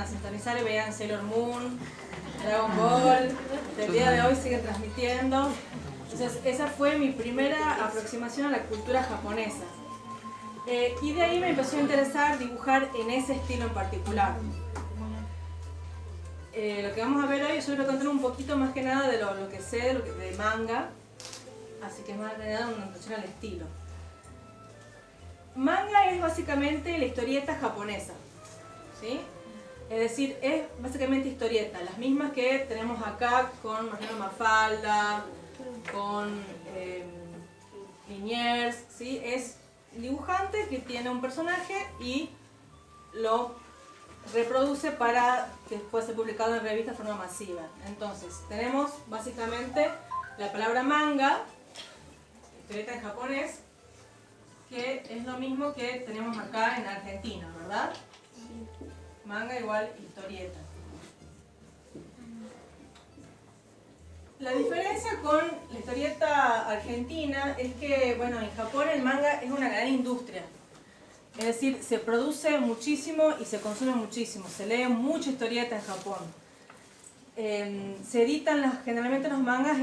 a sintonizar y veían Sailor Moon, Dragon Ball, hasta el día de hoy siguen transmitiendo. Entonces esa fue mi primera aproximación a la cultura japonesa. Y de ahí me empezó a interesar dibujar en ese estilo en particular. Lo que vamos a ver hoy, yo les voy a contar un poquito más que nada de lo que sé, de manga, así que es más que nada una introducción al estilo. Manga es básicamente la historieta japonesa, ¿sí? Es decir, es básicamente historieta, las mismas que tenemos acá con, por ejemplo, Mafalda, con Liniers, ¿sí? Es dibujante que tiene un personaje y lo reproduce para que pueda ser publicado en revistas de forma masiva. Entonces, tenemos básicamente la palabra manga, historieta en japonés, que es lo mismo que tenemos acá en Argentina, ¿verdad? Manga igual historieta. La diferencia con la historieta argentina es que, bueno, en Japón el manga es una gran industria. Es decir, se produce muchísimo y se consume muchísimo. Se lee mucha historieta en Japón. Se editan generalmente los mangas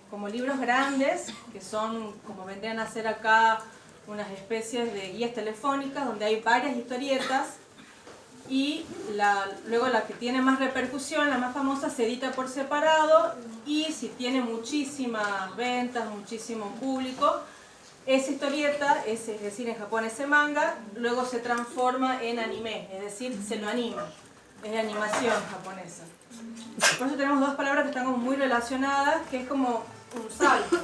como libros grandes, que son, como vendrían a ser acá, unas especies de guías telefónicas donde hay varias historietas. Y luego la que tiene más repercusión, la más famosa, se edita por separado y si tiene muchísimas ventas, muchísimo público, esa historieta, es decir, en Japón ese manga, luego se transforma en anime, es decir, se lo anima, es de animación japonesa. Por eso tenemos dos palabras que están como muy relacionadas, que es como un salto.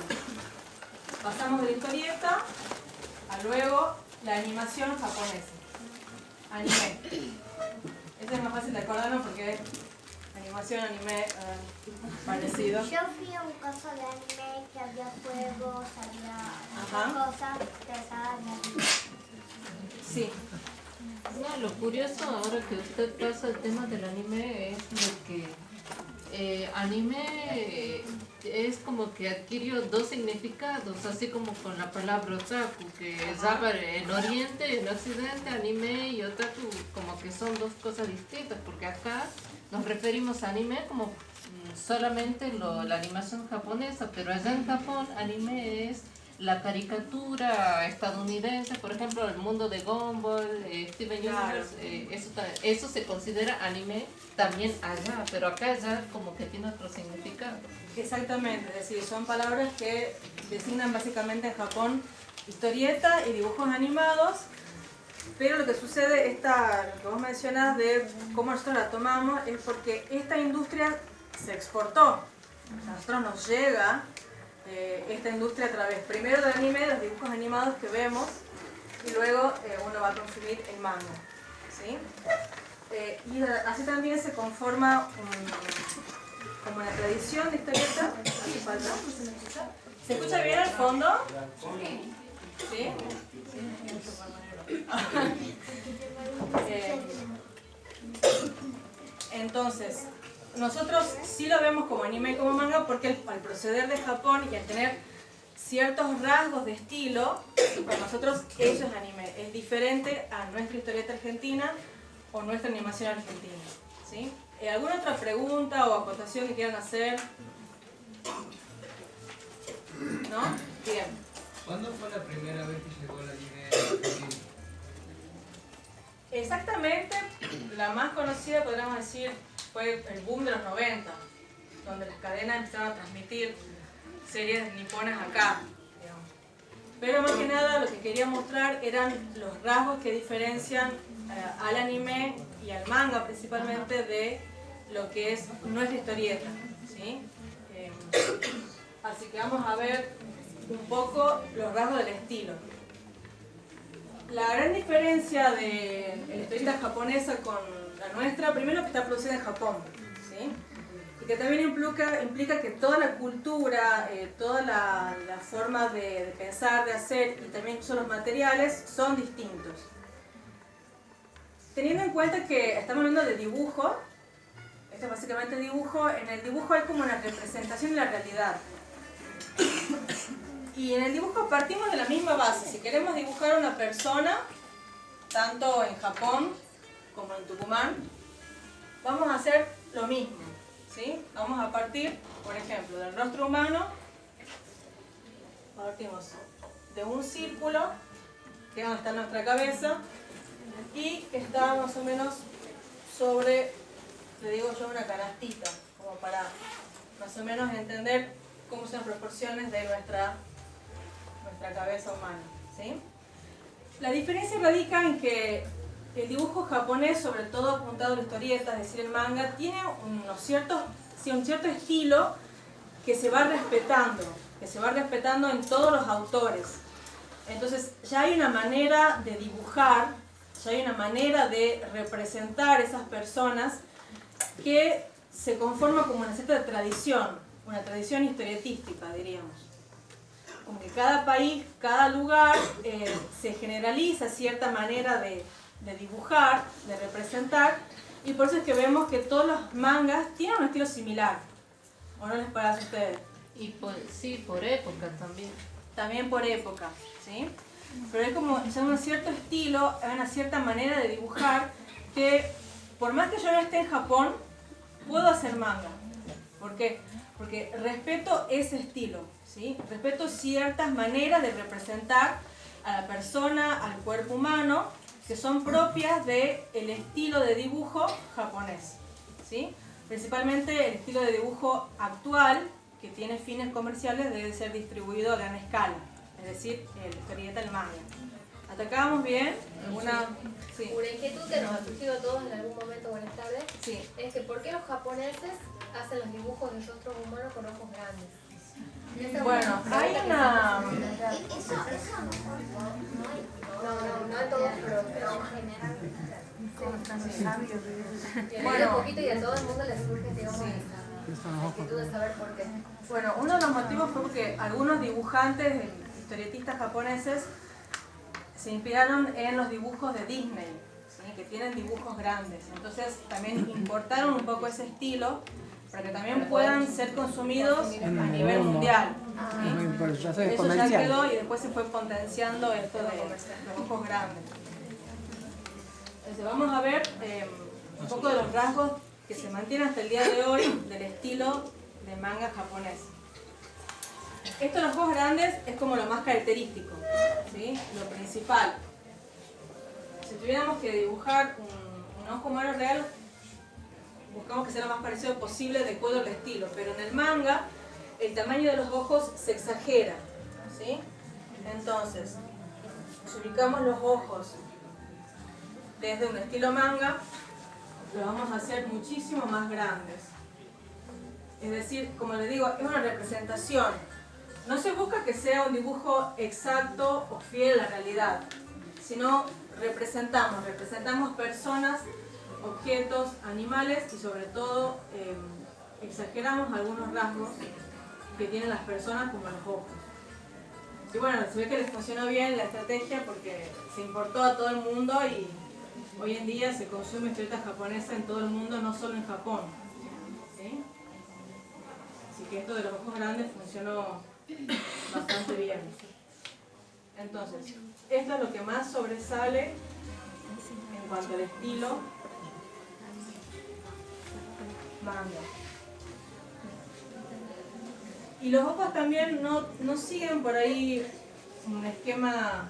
Pasamos de la historieta a luego la animación japonesa. Anime. Este es más fácil de acordarnos porque animación, anime, parecido. Yo fui a un caso de anime que había juegos, había cosas pesadas de anime. Sí. No, lo curioso ahora que usted pasa el tema del anime es de que anime es como que adquirió dos significados, así como con la palabra otaku, que estaba en Oriente, en Occidente, anime y otaku como que son dos cosas distintas, porque acá nos referimos a anime como solamente la animación japonesa, pero allá en Japón anime es la caricatura estadounidense, por ejemplo, el mundo de Gumball, Steven Universe, eso se considera anime también allá, pero acá ya como que tiene otro significado. Exactamente, es decir, son palabras que designan básicamente en Japón historieta y dibujos animados, pero lo que sucede, lo que vos mencionás de cómo nosotros la tomamos, es porque esta industria se exportó. A nosotros nos llega esta industria a través, primero del anime, de los dibujos animados que vemos, y luego uno va a consumir el manga, ¿sí? Y así también se conforma como una tradición de historieta. ¿Hace falta? ¿Se escucha bien al fondo? ¿Sí? Entonces, nosotros sí lo vemos como anime y como manga porque al proceder de Japón y al tener ciertos rasgos de estilo, para nosotros eso es anime. Es diferente a nuestra historieta argentina o nuestra animación argentina, ¿sí? ¿Alguna otra pregunta o acotación que quieran hacer? ¿No? Bien. ¿Cuándo fue la primera vez que llegó el anime a Argentina? Exactamente, la más conocida podríamos decir fue el boom de los 90, donde las cadenas empezaron a transmitir series niponas acá, digamos. Pero más que nada lo que quería mostrar eran los rasgos que diferencian al anime y al manga principalmente de lo que es nuestra historieta, ¿sí? Así que vamos a ver un poco los rasgos del estilo. La gran diferencia de la historieta japonesa con la nuestra, primero que está producida en Japón, ¿sí? Y que también implica que toda la cultura, toda la forma de pensar, de hacer y también incluso los materiales son distintos. Teniendo en cuenta que estamos hablando de dibujo, esto es básicamente dibujo, en el dibujo hay como una representación de la realidad. Y en el dibujo partimos de la misma base. Si queremos dibujar a una persona, tanto en Japón como en tu Tucumán, vamos a hacer lo mismo, ¿sí? Vamos a partir, por ejemplo, del rostro humano, partimos de un círculo, que es donde está nuestra cabeza, y que está más o menos sobre, le digo yo, una canastita, como para más o menos entender cómo son las proporciones de nuestra cabeza humana, ¿sí? La diferencia radica en que el dibujo japonés, sobre todo apuntado a la historieta, es decir, el manga, tiene un cierto estilo que se va respetando en todos los autores. Entonces ya hay una manera de dibujar, ya hay una manera de representar esas personas que se conforma como una cierta tradición, una tradición historietística, diríamos. Como que cada país, cada lugar se generaliza cierta manera de dibujar, de representar, y por eso es que vemos que todos los mangas tienen un estilo similar. ¿O no les parece a ustedes? Y sí, por época también. También por época, ¿sí? Pero es como ya un cierto estilo, una cierta manera de dibujar que, por más que yo no esté en Japón, puedo hacer manga. ¿Por qué? Porque respeto ese estilo, ¿sí? Respeto ciertas maneras de representar a la persona, al cuerpo humano, que son propias del estilo de dibujo japonés, ¿sí? Principalmente el estilo de dibujo actual, que tiene fines comerciales, debe ser distribuido a gran escala, es decir, la historieta del manga. ¿Hasta acá vamos bien? ¿Alguna? Sí. Una inquietud que nos ha surgido a todos en algún momento, buenas tardes, Sí. es que ¿por qué los japoneses hacen los dibujos de rostros humanos con ojos grandes? Bueno, hay una... Eso No en todos, pero Bueno. un poquito y a todo el mundo le surge, digamos, esa inquietud de saber por qué. Bueno, uno de los motivos fue porque algunos dibujantes, historietistas japoneses, se inspiraron en los dibujos de Disney, ¿sí? Que tienen dibujos grandes. Entonces también importaron un poco ese estilo para que también puedan ser consumidos a nivel mundial, ¿sí? Eso ya quedó y después se fue potenciando esto de los ojos grandes. Entonces vamos a ver un poco de los rasgos que se mantienen hasta el día de hoy del estilo de manga japonés. Esto de los ojos grandes es como lo más característico, ¿sí? Lo principal. Si tuviéramos que dibujar un ojo humano real, buscamos que sea lo más parecido posible de acuerdo al estilo, pero en el manga el tamaño de los ojos se exagera, ¿sí? Entonces, si ubicamos los ojos desde un estilo manga, lo vamos a hacer muchísimo más grandes. Es decir, como les digo, es una representación. No se busca que sea un dibujo exacto o fiel a la realidad, sino representamos personas, objetos, animales y sobre todo exageramos algunos rasgos que tienen las personas como los ojos. Y bueno, se ve que les funcionó bien la estrategia porque se importó a todo el mundo y hoy en día se consume historieta japonesa en todo el mundo, no solo en Japón, ¿sí? Así que esto de los ojos grandes funcionó bastante bien. Entonces, esto es lo que más sobresale en cuanto al estilo manga. Y los ojos también no siguen por ahí un esquema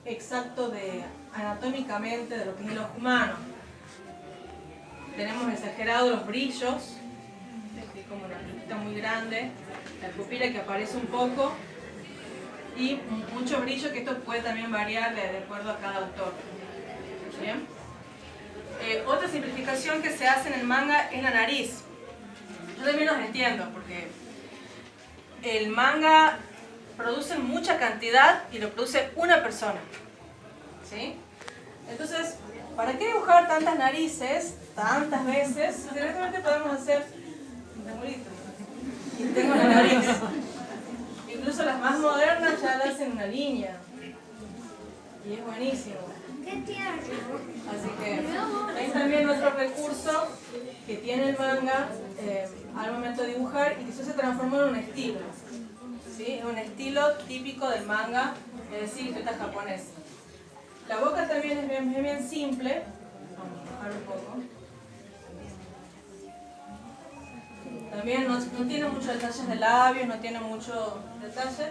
exacto de anatómicamente de lo que es el ojo humano. Tenemos exagerados los brillos, es como una pupila muy grande, la pupila que aparece un poco y mucho brillo, que esto puede también variar de acuerdo a cada autor. ¿Bien? Otra simplificación que se hace en el manga es la nariz. Yo también los entiendo porque el manga produce mucha cantidad y lo produce una persona, ¿sí? Entonces, ¿para qué dibujar tantas narices, tantas veces? Directamente podemos hacer un triangulito. Y tengo la nariz. Incluso las más modernas ya la hacen una línea. Y es buenísimo. ¿Qué tierno? Así que hay también otro recurso que tiene el manga al momento de dibujar y que eso se transformó en un estilo, ¿sí? Es un estilo típico del manga, es decir, historieta japonesa. La boca también es bien simple. Vamos a bajar un poco. También no tiene muchos detalles de labios, no tiene mucho detalle.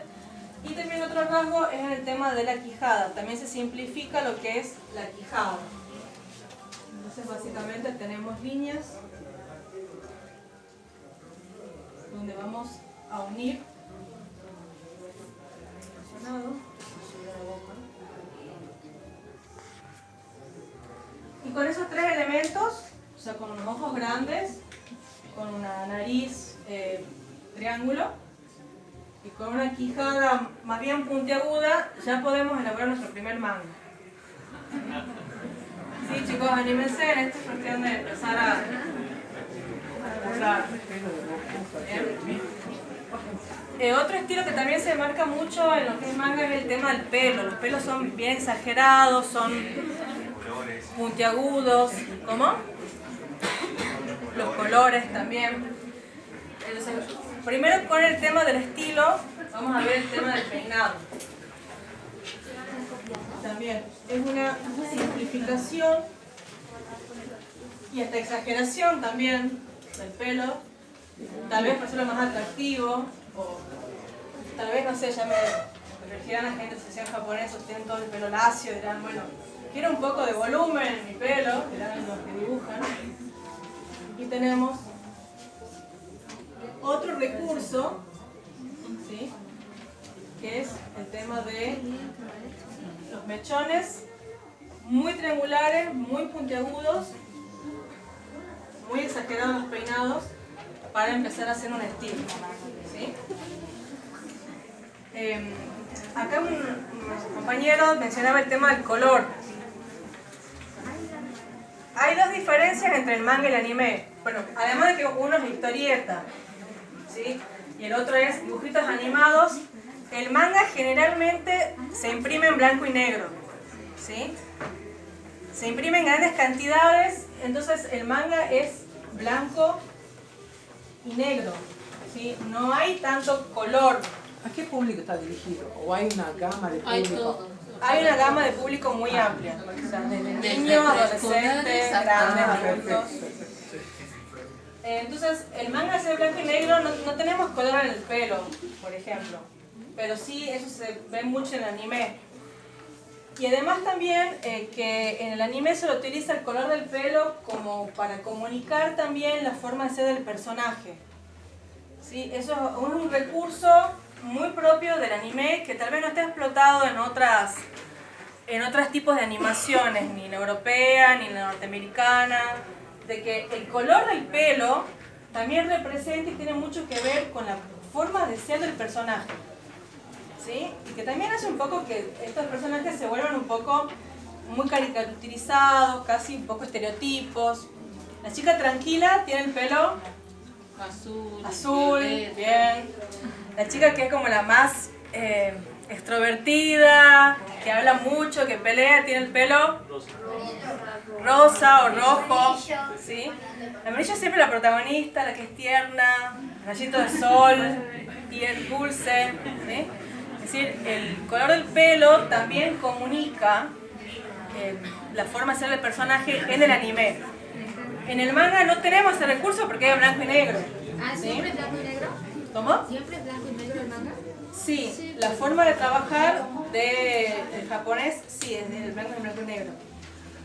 Y también otro rasgo es el tema de la quijada. También se simplifica lo que es la quijada. Entonces básicamente tenemos líneas donde vamos a unir y con esos tres elementos, o sea, con unos ojos grandes, con una nariz triángulo y con una quijada más bien puntiaguda, ya podemos elaborar nuestro primer manga. Sí, chicos, anímense, en esta es cuestión de empezar a usar. Otro estilo que también se marca mucho en lo que es manga es el tema del pelo. Los pelos son bien exagerados, son puntiagudos. ¿Cómo? Los colores también. Entonces, primero con el tema del estilo, vamos a ver el tema del peinado. También es una simplificación y hasta exageración también del pelo, tal vez para hacerlo más atractivo, o tal vez, no sé, ya me refieran a gente de asociación japonesa, tienen todo el pelo lacio, dirán, bueno, quiero un poco de volumen en mi pelo, dirán los que dibujan. Aquí tenemos otro recurso, ¿sí?, que es el tema de los mechones muy triangulares, muy puntiagudos, muy exagerados los peinados para empezar a hacer un estilo, ¿sí? Acá un compañero mencionaba el tema del color. Hay dos diferencias entre el manga y el anime. Bueno, además de que uno es historieta, ¿sí?, y el otro es dibujitos animados. El manga generalmente se imprime en blanco y negro, ¿sí? Se imprime en grandes cantidades, entonces el manga es blanco y negro, ¿sí? No hay tanto color. ¿A qué público está dirigido? ¿O hay una gama de Hay público? todo. Hay una gama de público muy amplia, o sea, desde niños, adolescentes, grandes, adultos. Entonces, el manga es de blanco y negro, no tenemos color en el pelo, por ejemplo. Pero sí, eso se ve mucho en el anime. Y además también que en el anime se lo utiliza el color del pelo como para comunicar también la forma de ser del personaje. ¿Sí? Eso es un recurso muy propio del anime que tal vez no esté explotado en otros tipos de animaciones, ni la europea, ni la norteamericana, de que el color del pelo también representa y tiene mucho que ver con la forma de ser del personaje. ¿Sí? Y que también hace un poco que estos personajes se vuelvan un poco muy caricaturizados, casi un poco estereotipos. La chica tranquila tiene el pelo azul, bien. La chica que es como la más extrovertida, que habla mucho, que pelea, tiene el pelo rosa o rojo. ¿Sí? La amarillo es siempre la protagonista, la que es tierna, rayito de sol, dulce. ¿Sí? Es decir, el color del pelo también comunica la forma de ser del personaje en el anime. En el manga no tenemos ese recurso porque es blanco y negro. Ah, ¿siempre es blanco y negro? ¿Cómo? ¿Siempre es blanco y negro el manga? Sí, la forma de trabajar del japonés sí es del blanco y negro.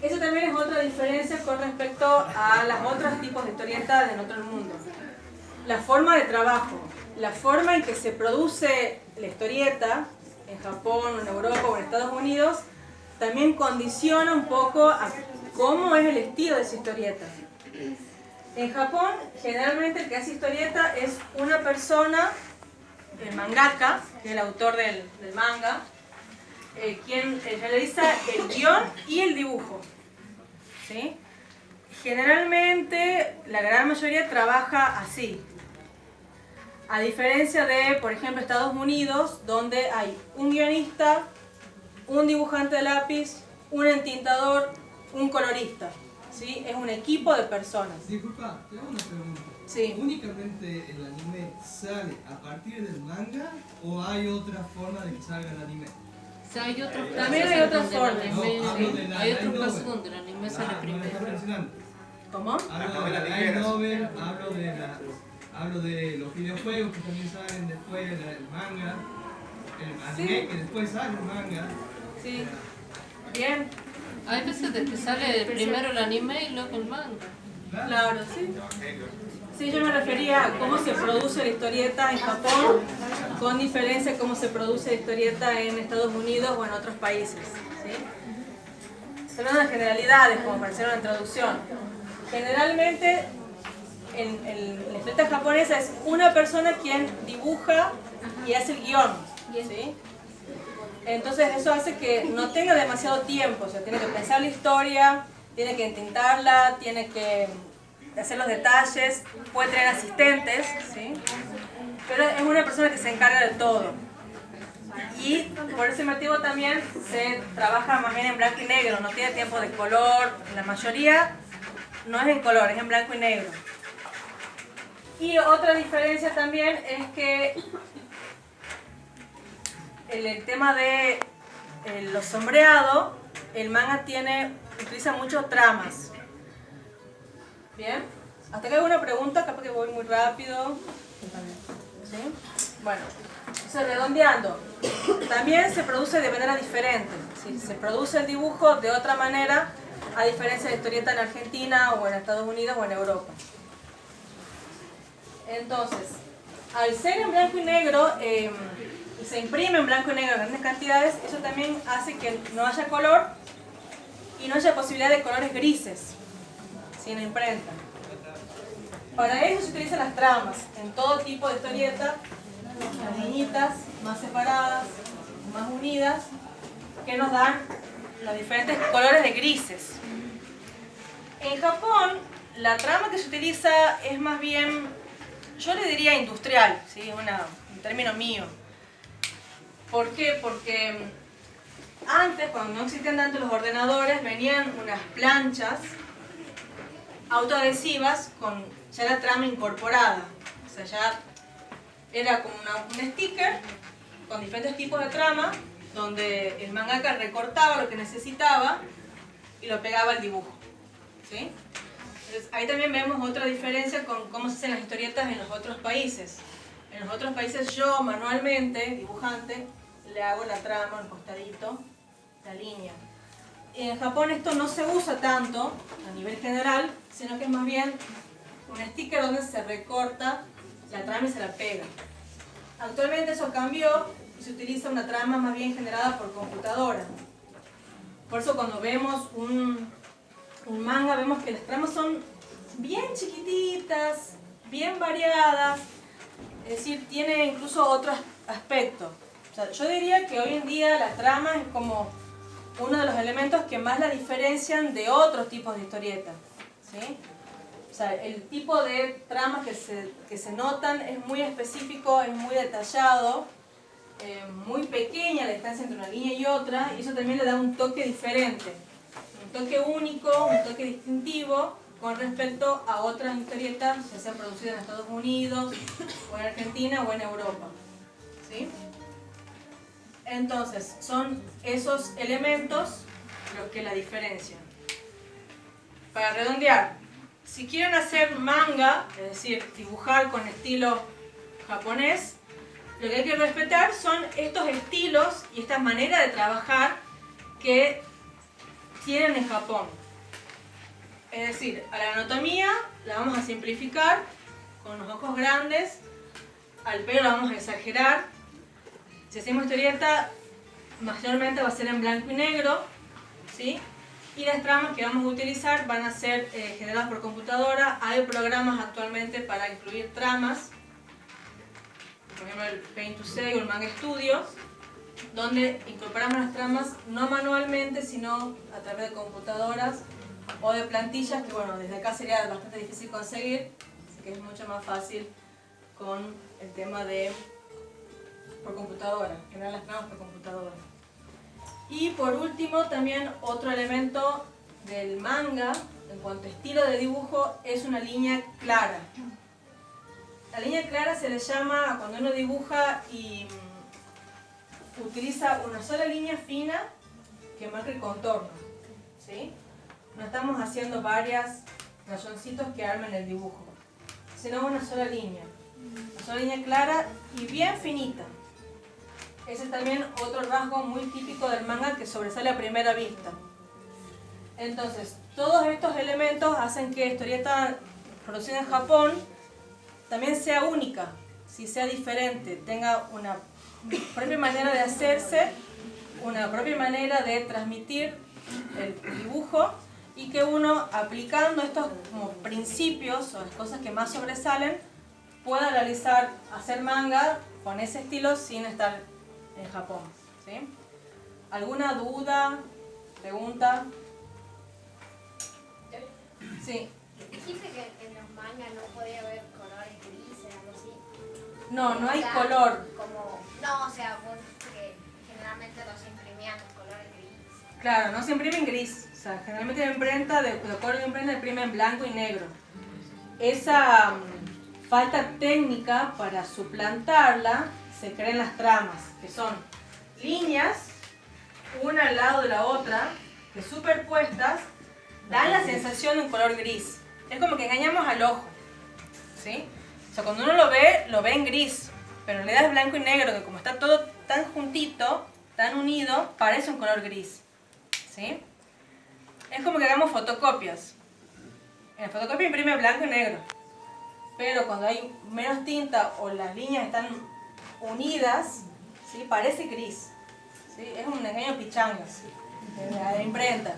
Eso también es otra diferencia con respecto a los otros tipos de historietas en otro mundo. La forma de trabajo, la forma en que se produce la historieta en Japón, en Europa o en Estados Unidos, también condiciona un poco a cómo es el estilo de esa historieta. En Japón, generalmente el que hace historieta es una persona, el mangaka, que es el autor del manga, quien realiza el guión y el dibujo. ¿Sí? Generalmente, la gran mayoría trabaja así. A diferencia de, por ejemplo, Estados Unidos, donde hay un guionista, un dibujante de lápiz, un entintador, un colorista. ¿Sí? Es un equipo de personas. Disculpa, te hago una pregunta. Sí. ¿Únicamente el anime sale a partir del manga o hay otra forma de que salga el anime? O sea, hay otros También hay otras donde el formas. anime- No, hablo de la hay otros light casos novel. donde el anime sale No me estás primero. mencionando. ¿Cómo? Hablo de la light novel, hablo de la Hablo de los videojuegos que también salen después, el manga, el anime que después sale el manga. Sí. Bien. Hay veces de que sale primero el anime y luego el manga. Claro, sí. Sí, yo me refería a cómo se produce la historieta en Japón, con diferencia a cómo se produce la historieta en Estados Unidos o en otros países. ¿Sí? Son unas generalidades, como para hacer una introducción. Generalmente, en la historieta japonesa es una persona quien dibuja y hace el guión. ¿Sí? Entonces eso hace que no tenga demasiado tiempo, o sea, tiene que pensar la historia, tiene que entintarla, tiene que hacer los detalles, puede tener asistentes, ¿sí? Pero es una persona que se encarga de todo. Y por ese motivo también se trabaja más bien en blanco y negro, no tiene tiempo de color, la mayoría no es en color, es en blanco y negro. Y otra diferencia también es que el tema de lo sombreado, el manga utiliza muchas tramas. Bien, hasta que hay una pregunta, capaz que voy muy rápido. ¿Sí? Bueno, entonces redondeando, también se produce de manera diferente. ¿Sí? Se produce el dibujo de otra manera, a diferencia de historieta en Argentina o en Estados Unidos o en Europa. Entonces, al ser en blanco y negro, y se imprime en blanco y negro en grandes cantidades, eso también hace que no haya color y no haya posibilidad de colores grises, ¿sí? En la imprenta. Para eso se utilizan las tramas, en todo tipo de historieta, las liñitas más separadas, más unidas, que nos dan los diferentes colores de grises. En Japón, la trama que se utiliza es más bien, yo le diría industrial, ¿sí? Es un término mío. ¿Por qué? Porque antes, cuando no existían tanto los ordenadores, venían unas planchas autoadhesivas con ya la trama incorporada. O sea, ya era como un sticker con diferentes tipos de trama, donde el mangaka recortaba lo que necesitaba y lo pegaba al dibujo. ¿Sí? Entonces, ahí también vemos otra diferencia con cómo se hacen las historietas en los otros países. En los otros países yo manualmente, dibujante, le hago la trama, el costadito, la línea. En Japón esto no se usa tanto a nivel general, sino que es más bien un sticker donde se recorta la trama y se la pega. Actualmente eso cambió y se utiliza una trama más bien generada por computadora. Por eso cuando vemos un manga vemos que las tramas son bien chiquititas, bien variadas, es decir, tiene incluso otro aspecto. O sea, yo diría que hoy en día la trama es como uno de los elementos que más la diferencian de otros tipos de historietas, ¿sí? O sea, el tipo de tramas que se notan es muy específico, es muy detallado, muy pequeña la distancia entre una línea y otra, y eso también le da un toque diferente, un toque único, un toque distintivo con respecto a otras historietas, ya sean producidas en Estados Unidos, o en Argentina, o en Europa, ¿sí? Entonces, son esos elementos los que la diferencian. Para redondear, si quieren hacer manga, es decir, dibujar con estilo japonés, lo que hay que respetar son estos estilos y estas maneras de trabajar que tienen en Japón. Es decir, a la anatomía la vamos a simplificar con los ojos grandes, al pelo lo vamos a exagerar. Si hacemos historieta, mayormente va a ser en blanco y negro, ¿sí? Y las tramas que vamos a utilizar van a ser generadas por computadora. Hay programas actualmente para incluir tramas, por ejemplo el Paint to Save o el Manga Studio, donde incorporamos las tramas no manualmente, sino a través de computadoras o de plantillas, que bueno, desde acá sería bastante difícil conseguir, así que es mucho más fácil con el tema de por computadora, generar las tramas por computadora. Y por último, también otro elemento del manga, en cuanto a estilo de dibujo, es una línea clara. La línea clara se le llama cuando uno dibuja y utiliza una sola línea fina que marca el contorno, ¿sí? No estamos haciendo varias rayoncitos que armen el dibujo, sino una sola línea. Una sola línea clara y bien finita. Ese es también otro rasgo muy típico del manga que sobresale a primera vista. Entonces, todos estos elementos hacen que la historieta producida en Japón también sea única, si sea diferente, tenga una propia manera de hacerse, una propia manera de transmitir el dibujo y que uno, aplicando estos como principios o las cosas que más sobresalen, pueda realizar, hacer manga con ese estilo sin estar en Japón. ¿Sí? ¿Alguna duda? ¿Pregunta? Sí. Dijiste que en los mangas no podía haber colores grises, algo así. No, no hay O sea, color. Como, no, o sea, vos que generalmente los imprimían con colores grises. Claro, no se imprime en gris. O sea, generalmente la imprenta, de acuerdo a la imprenta, imprime en blanco y negro. Esa falta técnica para suplantarla se crea en las tramas, que son líneas, una al lado de la otra, que superpuestas dan la sensación de un color gris. Es como que engañamos al ojo, ¿sí? O sea, cuando uno lo ve en gris, pero en realidad es blanco y negro, que como está todo tan juntito, tan unido, parece un color gris, ¿sí? Es como que hagamos fotocopias. En la fotocopia imprime blanco y negro, pero cuando hay menos tinta o las líneas están unidas, ¿sí? Parece gris, ¿sí? Es un engaño pichanga de la imprenta.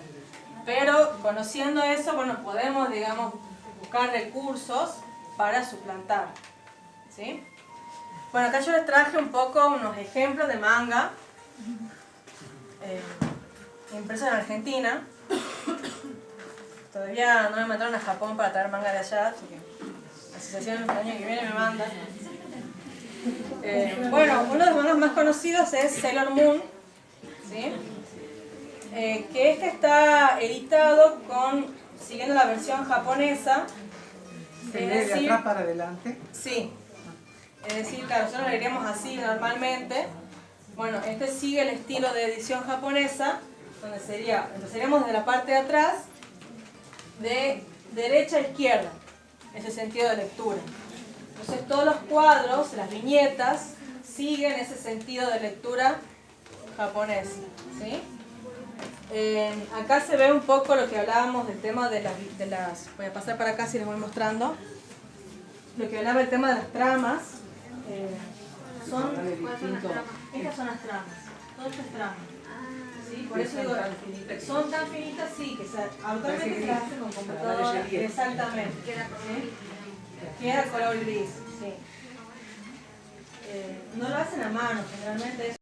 Pero conociendo eso, bueno, podemos, digamos, buscar recursos para suplantar, ¿sí? Bueno, acá yo les traje un poco unos ejemplos de manga impresos en Argentina. Todavía no me mandaron a Japón para traer manga de allá, así que la asociación el año que viene me manda. Bueno, uno de los mangas más conocidos es Sailor Moon, ¿sí? Que este está editado siguiendo la versión japonesa. ¿Se lee de atrás para adelante? Sí. Es decir, claro, nosotros lo leeríamos así normalmente. Bueno, este sigue el estilo de edición japonesa, donde empezaríamos desde la parte de atrás, de derecha a izquierda, ese sentido de lectura. Entonces todos los cuadros, las viñetas, siguen ese sentido de lectura japonés, ¿sí? Acá se ve un poco lo que hablábamos del tema de las... Voy a pasar para acá si les voy mostrando. Lo que hablaba el tema de las tramas. Estas son las tramas. Todas estas tramas. ¿Sí? Por eso digo, son tan finitas, sí, que actualmente se las hace con computadora. Exactamente. Queda color gris, sí. No lo hacen a mano, generalmente